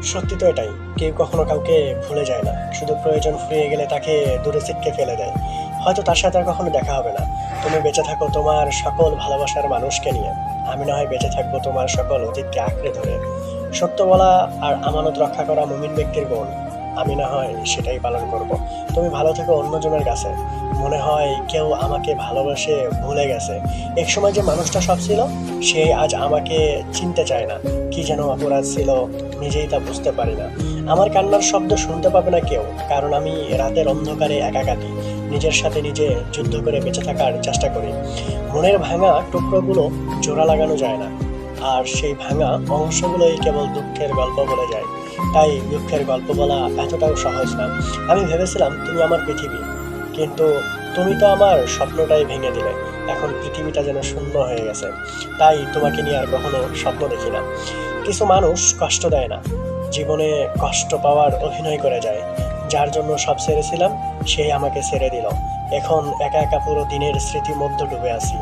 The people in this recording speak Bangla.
সত্যি তো এটাই। কেউ কখনো কাউকে ভুলে যায় না। শুধু প্রয়োজন ফুরিয়ে গেলে তাকে দূরে ছিটকে ফেলে দেয়। হয়তো তার সাথে আর কখনো দেখা হবে না। তুমি বেঁচে থাকো তোমার সকল ভালোবাসার মানুষকে নিয়ে। আমি না হয় বেঁচে থাকবো তোমার সকল অতীতকে আঁকড়ে ধরে। সত্য বলা আর আমানত রক্ষা করা মুমিন ব্যক্তির গুণ। আমি না হয় সেটাই পালন করব। তুমি ভালো থেকো অন্যজনের কাছে। মনে হয় কেউ আমাকে ভালোবেসে ভুলে গেছে। একসময় যে মানুষটা সব ছিল, সে আজ আমাকে চিনতে চায় না। কি যেন অপরাধ ছিল, নিজেই তা বুঝতে পারি না। আমার কান্নার শব্দ শুনতে পাবে না কেউ, কারণ আমি রাতের অন্ধকারে একা কাটি। নিজের সাথে নিজে যুদ্ধ করে বেঁচে থাকার চেষ্টা করি। মনের ভাঙা টুকরোগুলো জোড়া লাগানো যায় না, আর সেই ভাঙা অংশগুলোই কেবল দুঃখের গল্প বলে যায়। তাই দুঃখের গল্প বলা এতটাও সহজ না। আমি ভেবেছিলাম তুমি আমার পৃথিবী, কিন্তু তুমি তো আমার স্বপ্নটাই ভেঙে দিলে। এখন পৃথিবীটা যেন শূন্য হয়ে গেছে। তাই তোমাকে নিয়ে আর কখনো স্বপ্ন দেখি না। কিছু মানুষ কষ্ট দেয় না, জীবনে কষ্ট পাওয়ার অভিনয় করে যায়। যার জন্য সব ছেড়েছিলাম, সেই আমাকে ছেড়ে দিল। এখন একা একা পুরো দিনের স্মৃতির মধ্যে ডুবে আছি।